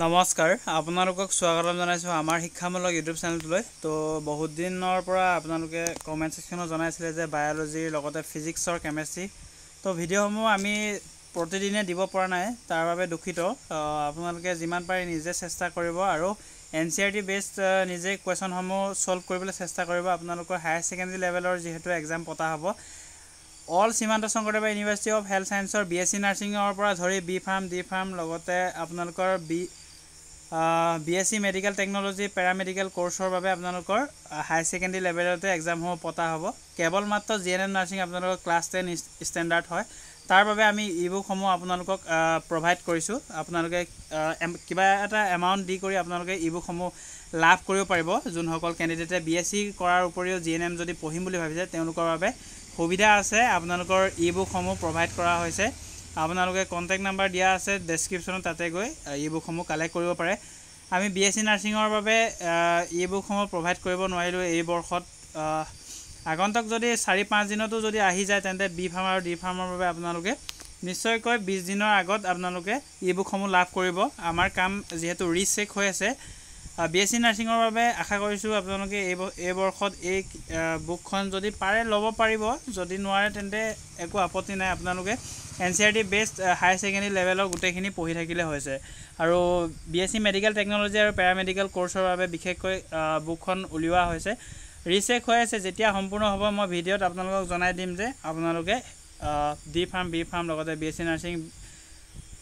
নমস্কাৰ আপোনালোকক স্বাগতম জনাইছো আমাৰ শিক্ষামূলক ইউটিউব চেনেলটোলৈ তো বহুত দিনৰ পৰা আপোনালোকে কমেন্ট সেকশনত জনাইছিলে যে বায়োলজিৰ লগতে ফিজিক্সৰ কেমিষ্ট্ৰি তো ভিডিঅ'সমূহ আমি প্ৰতিদিনে দিব পৰা নাই তাৰ বাবে দুখিত আপোনালোকে যিমান পাৰে নিজে চেষ্টা কৰিব আৰু এনচিইআৰটি বেসড নিজে কোৱেশ্যনসমূহ সলভ কৰিবলৈ চেষ্টা কৰিব আপোনালোকৰ হায়াৰ সেকেন্ডাৰী লেভেলৰ যেহেতু এক্সাম পতা হ'ব অল Srimanta Sankardev university of health সায়েন্সৰ বিএসসি নাৰ্ছিঙৰ পৰা ধৰি বি ফাৰ্ম ডি ফাৰ্ম লগতে আপোনালোকৰ বিএসসি মেডিকেল টেকনলজি পেৰামেডিকেল কোৰ্সৰ বাবে আপোনালোকৰ হাই সেকেন্ডাৰী লেভেলতে এক্সাম হ'ব পতা হ'ব কেৱল মাত্ৰ জিএনএম নাৰ্ছিং আপোনালোকৰ ক্লাছ 10 ষ্টেণ্ডাৰ্ড হয় তাৰ বাবে আমি ইবুক সমূহ আপোনালোকক প্ৰভাইড কৰিছো আপোনালোকে কিবা এটা এমাউন্ট দি কৰি আপোনালোকে ইবুক সমূহ লাভ কৰিব পাৰিব যোনসকল ক্যান্ডিডেটে বিএসসি কৰাৰ উপৰিও জিএনএম যদি পঢ়িম বুলি ভাবিছে তেওঁলোকৰ বাবে সুবিধা আছে আপোনালোকৰ ইবুক সমূহ প্ৰভাইড কৰা হৈছে আপোনালোকে কন্টাক্ট নাম্বাৰ দিয়া আছে ডেসক্ৰিপচনত তাতে গৈ ইবুক সমূহ কালেক্ট কৰিব পাৰে আমি বিএসসি নাৰ্ছিঙৰ বাবে ইবুক সমূহ প্ৰভাইড কৰিব নোৱাৰিলো এই বৰ্ষত আগন্তক যদি 4-5 দিনতো যদি আহি যায় তেন্তে বি ফাৰ্ম আৰু ডি ফাৰ্মৰ বাবে আপোনালোকে নিশ্চয়কৈ 20 দিনৰ আগত আপোনালোকে ইবুক সমূহ লাভ কৰিব আমাৰ কাম যেহেতু ৰিচেক হৈ আছে বিএসসি নাৰ্ছিঙৰ বাবে আশা কৰিছো আপোনালোকে এই বৰ্ষত এই বুকখন যদি পাৰে ল'ব পাৰিব যদি নোৱাৰে তেন্তে একো আপত্তি নাই আপোনালোকে এনচিইআৰটি বেসড হাই সেকেন্ডাৰী লেভেলৰ গুটেখিনি পঢ়ি থাকিলে হৈছে আৰু বিএসসি মেডিকেল টেকনলজি আৰু পেৰামেডিকেল কোৰ্সৰ বাবে বিশেষকৈ বুকখন উলিওৱা হৈছে ৰিচেক হৈ আছে যেতিয়া সম্পূৰ্ণ হ'ব মই ভিডিঅ'ত আপোনালোকক জনাই দিম যে আপোনালোকে ডি ফাৰ্ম বি ফাৰ্ম লগতে BSc nursing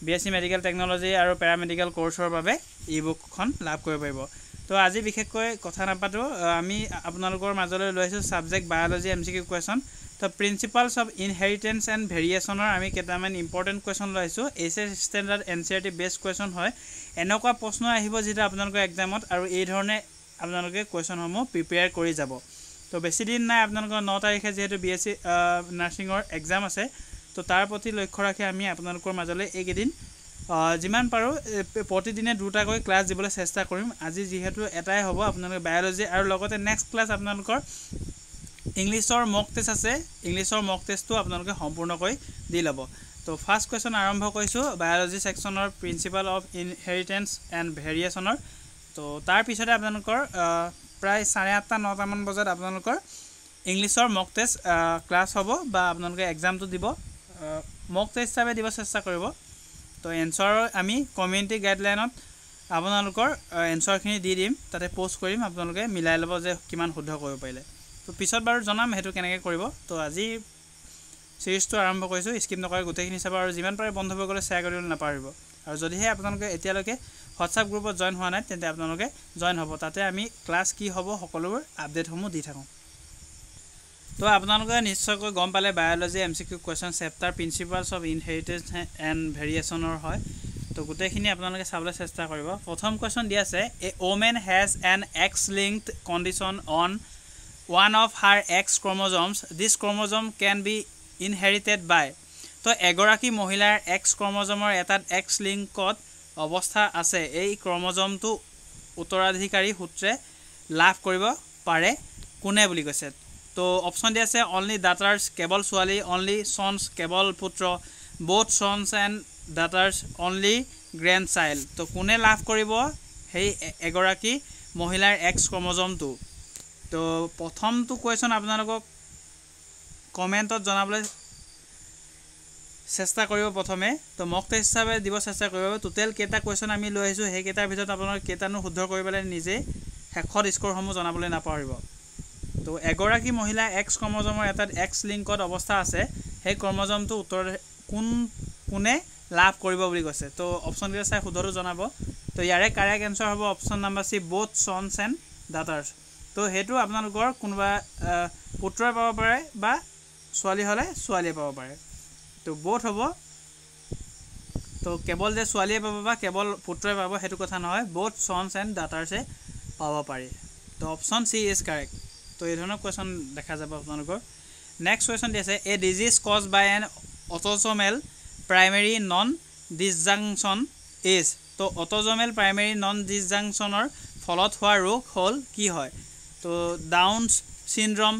BSc medical technology আৰু পেৰামেডিকেল কোৰ্সৰ বাবে ইবুকখন লাভ কৰিব পাৰিব তো আজি বিশেষকৈ কথা নাপাতো আমি আপোনালোকৰ মাজলৈ লৈছো সাবজেক্ট বায়োলজি এমসিকিউ কোৱেশ্যন তো প্ৰিন্সিপালছ অফ ইনহেৰিটেন্স এণ্ড ভেৰিয়েচনৰ আমি কেইটামান ইম্পৰ্টেন্ট কোৱেশ্যন লৈছো HS standard NCERT based question হয় এনেকুৱা প্ৰশ্ন আহিব যেটা আপোনালোকৰ এক্সামত আৰু এই ধৰণে আপোনালোকে কোৱেশ্যনসমূহ প্ৰিপেয়াৰ কৰি যাব তো বেছি দিন নাই আপোনালোকৰ 9 তাৰিখে যেহেতু বিএসসি নাৰ্ছিঙৰ এক্সাম আছে তো তাৰ প্ৰতি লক্ষ্য ৰাখি আমি আপোনালোকৰ মাজলৈ এইকেদিন যিমান পাৰো প্ৰতিদিনে দুটাকৈ ক্লাছ দিবলৈ চেষ্টা কৰিম আজি যেহেতু এটাই হ'ব আপোনালোকৰ বায়োলজি আৰু লগতে নেক্সট ক্লাছ আপোনালোকৰ ইংলিছৰ মক টেষ্ট আছে ইংলিছৰ মক টেষ্টটো আপোনালোকে সম্পূৰ্ণকৈ দি ল'ব তো ফাৰ্স্ট কোৱেশ্যন আৰম্ভ কৰিছো বায়োলজি সেকশনৰ প্ৰিন্সিপাল অফ ইনহেৰিটেন্স এণ্ড ভেৰিয়েচনৰ তো তাৰ পিছতে আপোনালোকৰ প্ৰায় 8:30-9 মান বজাত আপোনালোকৰ ইংলিছৰ মক টেষ্ট ক্লাছ হ'ব বা আপোনালোকে এক্সামটো দিব মক টেষ্ট হিচাপে দিব চেষ্টা কৰিব তো এনসাৰ আমি কমিউনিটি গাইডলাইনত আপোনালোকৰ এনসাৰখিনি দি দিম তাতে পোষ্ট কৰিম আপোনালোকে মিলাই ল'ব যে কিমান শুদ্ধ কৰিব পাৰিলে তো পিছত বাৰু জনাম হেতু কেনেকৈ কৰিব তো আজি সিৰিজটো আৰম্ভ কৰিছো স্কিপ নকৰি গোটেইখিনি চাব আৰু যিমান পাৰে বন্ধুসকলে শ্বেয়াৰ কৰিবলৈ নাপাহৰিব আৰু যদিহে আপোনালোকে এতিয়ালৈকে হোৱাটছআপ গ্ৰুপত জয়েন হোৱা নাই তেন্তে আপোনালোকে জয়েন হ'ব তাতে আমি ক্লাছ কি হ'ব সকলোবোৰ আপডেটসমূহ দি থাকোঁ তো আপোনালোকে নিশ্চয়কৈ গম পালে biology MCQ question chapter principles of inheritance and ভেৰিয়েচনৰ হয় তো গোটেইখিনি আপোনালোকে চাবলৈ চেষ্টা কৰিব প্ৰথম কোৱেশ্যন দি আছে a woman has an X linked condition on one of her X chromosomes this chromosome can be inherited by তো এগৰাকী মহিলাৰ X ক্ৰমোজমৰ এটা X লিংকত অৱস্থা আছে এই ক্ৰমোজমটো উত্তৰাধিকাৰী সূত্ৰে লাভ কৰিব পাৰে কোনে বুলি কৈছে তো অপচন দি আছে অনলি ডাটাৰ্স কেৱল ছোৱালী অনলি সন্স কেৱল পুত্ৰ both sons and daughters only grandchild তো কোনে লাভ কৰিব সেই এগৰাকী মহিলাৰ X ক্ৰমোজমটো তো প্ৰথমটো কোৱেশ্যন আপোনালোকক কমেন্টত জনাবলৈ চেষ্টা কৰিব প্ৰথমে তো মক টেষ্ট হিচাপে দিব চেষ্টা কৰিব টোটাল কেটা কোৱেশ্যন আমি লৈ আহিছো সেই কেটাৰ ভিতৰত আপোনালোকে কেটানো শুদ্ধ কৰিবলৈ নিজে শেষত স্কোৰসমূহ জনাবলৈ নাপাহৰিব তো এগৰাকী মহিলা এক্স ক্ৰমোজমৰ এটা এক্স লিংকত অৱস্থা আছে সেই ক্ৰমোজমটো উত্তৰ কোনে লাভ কৰিব বুলি কৈছে তো অপচন কেইটা চাই শুদ্ধটো জনাব তো ইয়াৰে কাৰেক্ট আনসাৰ হ'ব option number C both sons and daughters তো হেতু আপোনালোকৰ কোনবা পুত্ৰই পাব পাৰে বা ছোৱালী হলে ছোৱালীয়ে পাব পাৰে তো both হ'ব তো কেৱল যে ছোৱালীয়ে পাব বা কেৱল পুত্ৰই পাব হেতু কথা নহয় both sons and daughters পাব পাৰে তো অপচন সি ইজ কাৰেক্ট তো এই ধৰণৰ কোৱেশ্যন দেখা যাব আপোনালোকৰ নেক্সট কোৱেশ্যন দি আছে a disease caused by an autosomal primary non disjunction is তো অটোসোমেল প্ৰাইমেৰী নন ডিসজাংচনৰ ফলত হোৱা ৰোগ হল কি হয় তো ডাউনছ সিনড্ৰম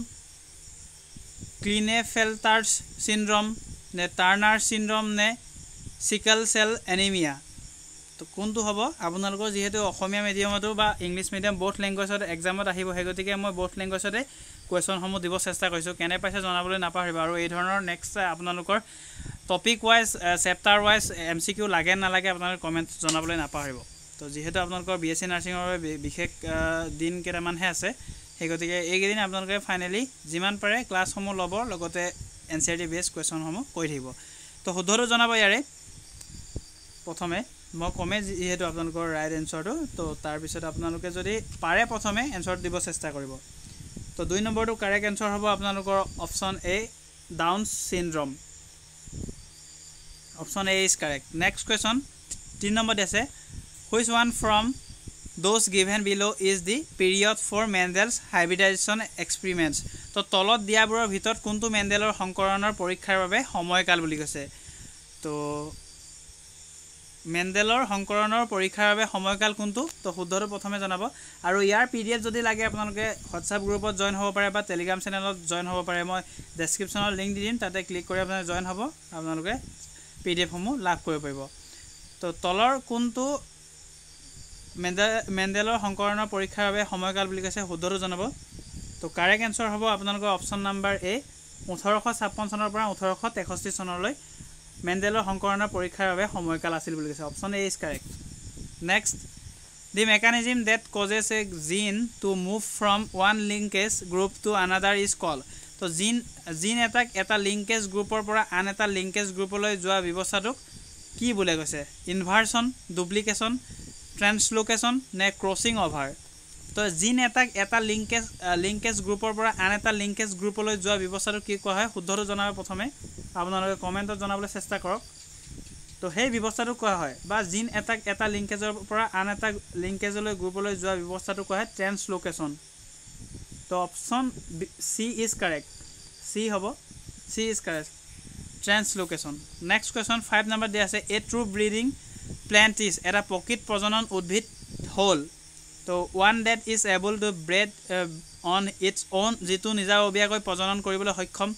ক্লিনেফেল্টাৰ্ছ সিনড্ৰম নে টাৰ্নাৰ সিনড্ৰম নে সিকল সেল এনিমিয়া তো কোনটো হ'ব আপোনালোকৰ যেহেতু অসমীয়া মিডিয়ামতো বা ইংলিশ মিডিয়াম বোথ ল্যাঙ্গুৱেজত এক্সামত আহিব হে গতিকে মই বোথ ল্যাঙ্গুৱেজতে কোৱেশ্চন সমূহ দিব চেষ্টা কৰিছো কেনে পাইছে জনাবলৈ নাপাহৰিব আৰু এই ধৰণৰ নেক্সট আপোনালোকৰ topic wise chapter wise MCQ লাগে নালাগে আপোনালোকে কমেন্ট জনাবলৈ নাপাহৰিব তো যেহেতু আপোনালোকৰ বিএসসি নাৰ্ছিঙৰ বিশেষ দিন কেইটামানহে আছে হে গতিকে এই দিন আপোনালোকে ফাইনালি যিমান পাৰে ক্লাছসমূহ ল'ব লগতে এনসিআৰটি বেস কোৱেশ্চনসমূহ কৰি থাকিব তো শুদ্ধটো জনাব ইয়াৰে প্ৰথমে মই কমে যেহেতু আপোনালোকৰ ৰাইট এনসাৰটো তো তাৰ পিছত আপোনালোকে যদি পাৰে প্ৰথমে এনসাৰ দিব চেষ্টা কৰিব তো 2 নম্বৰটো কাৰেক্ট এনসাৰ হ'ব আপোনালোকৰ option A down syndrome option A is correct next question 3 number আছে which one from those given below is the period for Mendel's hybridization experiments তো তলত দিয়াবোৰৰ ভিতৰত কোনটো মেন্ডেলৰ সংকৰণৰ পৰীক্ষাৰ বাবে সময়কাল বুলি কৈছে তো মেন্ডেলৰ সংকৰণৰ পৰীক্ষাৰ বাবে সময়কাল কোনটো তো শুদ্ধটো প্ৰথমে জনাব আৰু ইয়াৰ পিডিএফ যদি লাগে আপোনালোকে WhatsApp গ্ৰুপত জয়েন হ'ব পাৰে বা টেলিগ্ৰাম চেনেলত জয়েন হ'ব পাৰে মই ডেসক্ৰিপচনৰ লিংক দি দিম তাতে ক্লিক কৰি আপোনালোকে জয়েন হ'ব আপোনালোকে পিডিএফ সমূহ লাভ কৰিব পাৰিব তো তলৰ কোনটো মেন্ডেলৰ সংকৰণৰ পৰীক্ষাৰ বাবে সময়কাল বুলি কৈছে শুদ্ধটো জনাব তো কাৰেক্ট আনসাৰ হ'ব আপোনালোকৰ অপচন নাম্বাৰ এ 1856 চনৰ পৰা 1863 চনলৈ মেন্ডেলৰ সংকৰণৰ পৰীক্ষাৰ বাবে সময়কাল আছিল বুলি কৈছে option A is correct next the mechanism that causes a gene to move from one linkage group to another is called তো জিন এটা লিংকেজ গ্ৰুপৰ পৰা আন এটা লিংকেজ গ্ৰুপলৈ যোৱা ব্যৱস্থাটোক কি বুলি কৈছে ইনভাৰ্সন ডুপ্লিকেশন ট্ৰান্সলোকেশন নে ক্ৰসিং ওভাৰ তো জিন এটা লিংকেজ গ্ৰুপৰ পৰা আন এটা লিংকেজ গ্ৰুপলৈ যোৱা ব্যৱস্থাটো কি কোৱা হয় শুদ্ধটো জনাব প্ৰথমে আপোনালোকে কমেন্টত জনাবলৈ চেষ্টা কৰক তো সেই ব্যৱস্থাটো কোৱা হয় বা জিন এটা লিংকেজৰ পৰা আন এটা লিংকেজলৈ গ্ৰুপলৈ যোৱা ব্যৱস্থাটো কোৱা হয় ট্ৰান্সলোকেশন তো option C is correct C হ'ব C is correct translocation next question 5 number দিয়া আছে a true breeding plant is এটা প্ৰকৃত প্ৰজনন উদ্ভিদ হল তো one that is able to breed on its own যেটো নিজাববীয়াকৈ প্ৰজনন কৰিবলৈ সক্ষম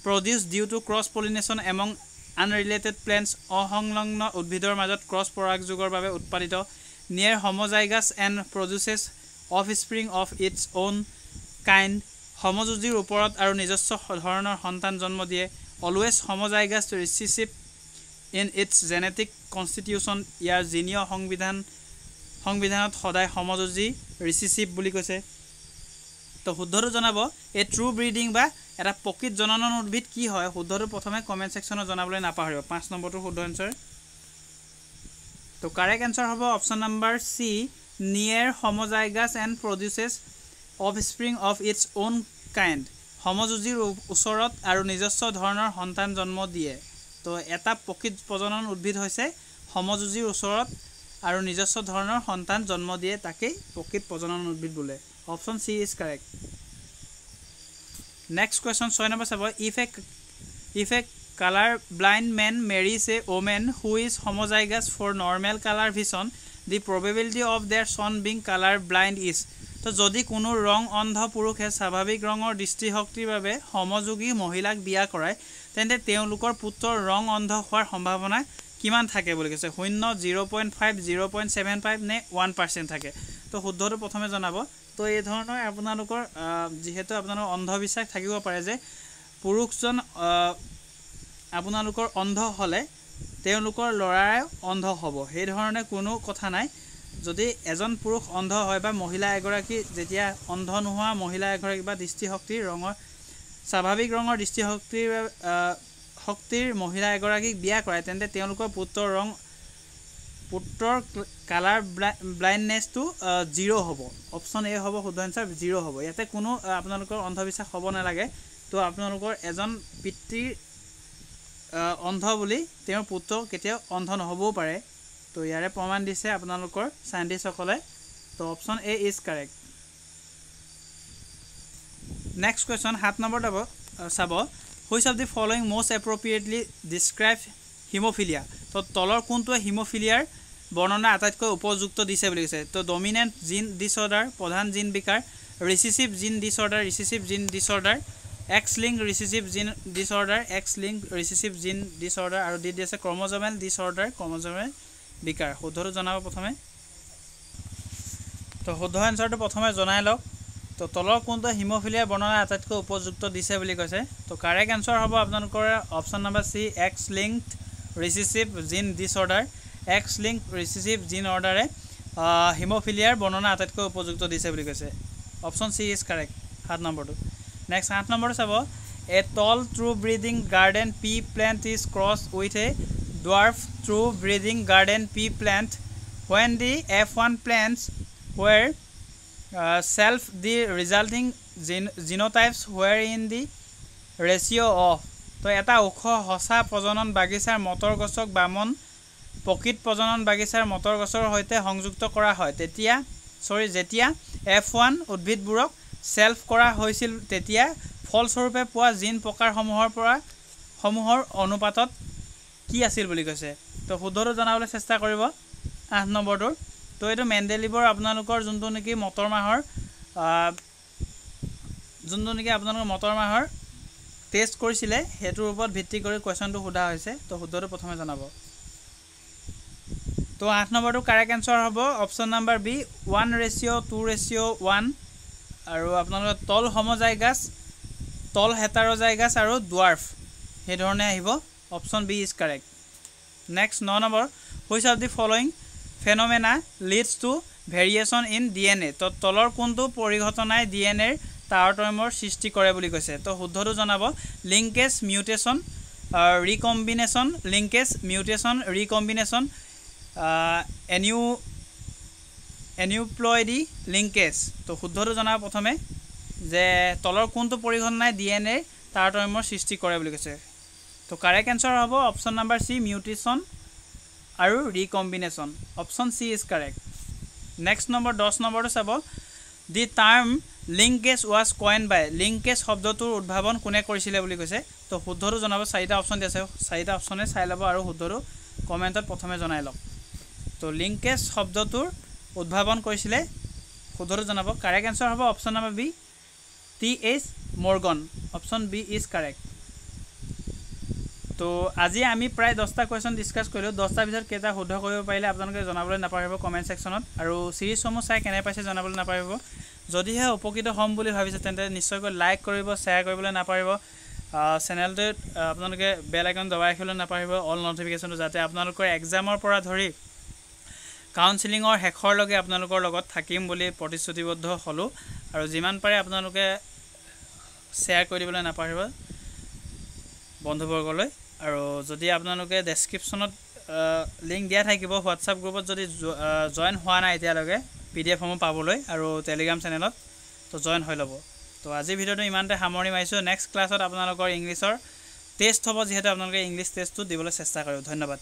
produce due to cross pollination among unrelated plants অসংলগ্ন উদ্ভিদৰ মাজত ক্ৰছ পৰাগযোগৰ বাবে উৎপাদিত near homozygous and produces offspring of its own kind সমযোজীৰ ওপৰত আৰু নিজস্ব ধৰণৰ সন্তান জন্ম দিয়ে always homozygous recessive in its genetic constitution ইয়াৰ জিনীয় সংবিধানত সদায় সমযোজী ৰিসিচিভ বুলি কৈছে তো শুদ্ধটো জনাব এ ট্ৰু ব্ৰিডিং বা এটা প্ৰকৃত জননন উদ্ভিদ কি হয় শুদ্ধটো প্ৰথমে কমেন্ট সেকশনত জনাবলৈ নাপাহৰিব 5 নম্বৰটো শুদ্ধ আনসাৰ তো কাৰেক্ট আনসাৰ হ'ব option number C near homozygous and produces offspring of its own kind সমযোজীৰ ওচৰত আৰু নিজস্ব ধৰণৰ সন্তান জন্ম দিয়ে তো এটা প্ৰকৃত প্ৰজনন উদ্ভিদ হৈছে সমযোজীৰ ওচৰত আৰু নিজস্ব ধৰণৰ সন্তান জন্ম দিয়ে তাকেই প্ৰকৃত প্ৰজনন উদ্ভিদ বোলে option C is correct next question 6 number চাব if a color blind man marries a woman who is homozygous for normal color vision the probability of their son being color blind is তো যদি কোনো ৰং অন্ধ পুৰুষে স্বাভাৱিক ৰঙৰ দৃষ্টিশক্তিৰ বাবে সমযোগী মহিলাক বিয়া কৰায় তেন্তে তেওঁলোকৰ পুত্ৰৰ ৰং অন্ধ হোৱাৰ সম্ভাৱনা কিমান থাকে বুলি কৈছে 0 0.5 0.75 নে 1% থাকে তো শুদ্ধটো প্ৰথমে জনাব তো এই ধৰণৰ আপোনালোকৰ যেহেতু আপোনালোকৰ অন্ধবিশ্বাস থাকিব পাৰে যে পুৰুষজন আপোনালোকৰ অন্ধ হলে তেওঁলোকৰ লৰাই অন্ধ হ'ব এই ধৰণে কোনো কথা নাই যদি এজন পুৰুষ অন্ধ হয় বা মহিলা এগৰাকী যেতিয়া অন্ধ নোহোৱা মহিলা এগৰাকী বা দৃষ্টিশক্তিৰ ৰঙৰ স্বাভাৱিক ৰঙৰ দৃষ্টিশক্তিৰ মহিলা এগৰাকীক বিয়া কৰায় তেন্তে তেওঁলোকৰ পুত্ৰৰ কালাৰ ব্লাইণ্ডনেছ টু 0 হ'ব অপচন এ হ'ব শুদ্ধ আনসাৰ 0 হ'ব ইয়াতে কোনো আপোনালোকৰ অন্ধবিশ্বাস হ'ব নালাগে তো আপোনালোকৰ এজন পিতৃৰ অন্ধ বুলি তেওঁৰ পুত্ৰ কেতিয়াও অন্ধ নহবও পাৰে তো ইয়াৰে প্ৰমাণ দিছে আপোনালোকৰ সাইন্টিষ্ট সকলে তো option A is correct next question 7 number চাব which of the following most appropriately describe hemophilia তো তলৰ কোনটো হিমোফিলিয়াৰ বৰ্ণনা আটাইতকৈ উপযুক্ত দিছে বুলি কৈছে তো ডমিনেন্ট জিন ডিসঅৰ্ডাৰ প্ৰধান জিন বিকাৰ ৰিসিসিভ জিন ডিসঅৰ্ডাৰ এক্স লিংক ৰিসিসিভ জিন ডিসঅৰ্ডাৰ আৰু ডি আছে ক্ৰোমোজোমেল ডিসঅৰ্ডাৰ বিকাৰ শুদ্ধটো জনাব প্ৰথমে তো শুদ্ধ এনসাৰটো প্ৰথমে জনাই লওক তো তলৰ কোনটো হিমোফিলিয়াৰ বৰ্ণনা আটাইতকৈ উপযুক্ত দিছে বুলি কৈছে তো কাৰেক্ট এনসাৰ হ'ব আপোনালোকৰ অপচন নম্বৰ সি এক্স লিংকড ৰিসেসিভ জিন ডিসঅৰ্ডাৰ এক্স লিংক ৰিসেসিভ জিন অৰ্ডাৰে হিমোফিলিয়াৰ বৰ্ণনা আটাইতকৈ উপযুক্ত দিছে বুলি কৈছে অপচন সি ইজ কাৰেক্ট 7 নম্বৰটো নেক্সট 8 নম্বৰটো চাব a tall true breeding garden pea plant is cross with a dwarf true breeding garden pea plant when the F1 plants were self the resulting genotypes were in the ratio of তো এটা ওখ হসা প্ৰজনন বাগিচাৰ motor গছক বামন প্ৰকৃত প্ৰজনন বাগিচাৰ মটৰ গছৰ সৈতে সংযুক্ত কৰা হয় যেতিয়া F1 উদ্ভিদবোৰক সেলফ কৰা হৈছিল তেতিয়া ফলস্বৰূপে পোৱা জিন প্ৰকাৰসমূহৰ অনুপাতত কি আছিল বুলি কৈছে তো শুদ্ধটো জনাবলৈ চেষ্টা কৰিব 8 নম্বৰটো তো এটো মেন্ডেলিভৰ আপোনালোকৰ যোনটো নেকি মটৰ মাহৰ টেষ্ট কৰিছিলে হেতুৰ ওপৰত ভিত্তি কৰি কোৱেশ্চনটো সোধা হৈছে তো শুদ্ধটো প্ৰথমে জনাব তো 8 নম্বৰটো কাৰেক্ট আনসাৰ হ'ব অপচন নম্বৰ বি 1:2:1 আৰু আপোনালোকৰ তল হোমোজাইগাছ তল হেটাৰোজাইগাছ আৰু ডৱাৰ্ফ এই ধৰণে আহিব option B is correct next 9 number which of the following phenomena leads to variation in DNA তো তলৰ কোনটো পৰিঘটনাই DNA তাৰতম্যৰ সৃষ্টি কৰে বুলি কৈছে তো শুদ্ধটো জনাব লিংকেজ মিউটেশন ৰিকম্বিনেশন এনিউপ্লইডি লিংকেজ তো শুদ্ধটো জনাব প্ৰথমে যে তলৰ কোনটো পৰিঘটনাই DNA তাৰতম্যৰ সৃষ্টি কৰে বুলি কৈছে তো কাৰেক্ট আনসাৰ হ'ব অপচন নম্বৰ সি মিউটেশন আৰু recombination option C is correct next number 10 নম্বৰটো চাব the term linkage was coin by linkage শব্দটোৰ উদ্ভাৱন কোনে কৰিছিলে বুলি কৈছে তো শুদ্ধটো জনাব চাৰিটা অপচন দিছে চাৰিটা অপচনে চাই ল'ব আৰু শুদ্ধটো কমেন্টত প্ৰথমে জনাই লওক তো লিংকেজ শব্দটোৰ উদ্ভাৱন কৰিছিলে শুদ্ধটো জনাব কাৰেক্ট আনসাৰ হ'ব option number B T H. Morgan option B is correct তো আজি আমি প্ৰায় 10টা কোৱেশ্চন ডিসকাস কৰিলো 10টা ভিতৰত কেইটা শুদ্ধ কৰিব পাৰিলে আপোনালোকে জনাবলৈ নাপাহৰিব কমেন্ট সেকশনত আৰু সিৰিজসমূহ চাই কেনে পাইছে জনাবলৈ নাপাহৰিব যদিহে উপকৃত হ'ম বুলি ভাবিছে তেন্তে নিশ্চয়কৈ লাইক কৰিব শেয়াৰ কৰিবলৈ নাপাহৰিব চেনেলটো আপোনালোকে বেল আইকন দবাই ৰাখিবলৈ নাপাহৰিব অল নটিফিকেশনটো যাতে আপোনালোকৰ এক্সামৰ পৰা ধৰি কাউন্সেলিংৰ শেষৰ লগে আপোনালোকৰ লগত থাকিম বুলি প্ৰতিশ্ৰুতিবদ্ধ হলো আৰু যিমান পাৰে আপোনালোকে শেয়াৰ কৰিবলৈ নাপাহৰিব বন্ধুবৰ্গলৈ আৰু যদি আপোনালোকে ডেসক্ৰিপচনত লিংক দিয়া থাকিব হোৱাটসঅ্যাপ গ্ৰুপত যদি জয়েন হোৱা নাই এতিয়ালৈকে পিডিএফ সমূহ পাবলৈ আৰু টেলিগ্ৰাম চেনেলত তো জয়েন হৈ ল'ব তো আজি ভিডিওটো ইমানতে সামৰণি মাৰিছো নেক্সট ক্লাছত আপোনালোকৰ ইংলিছৰ টেষ্ট হ'ব যেহেতু আপোনালোকে ইংলিছ টেষ্টটো দিবলৈ চেষ্টা কৰিব ধন্যবাদ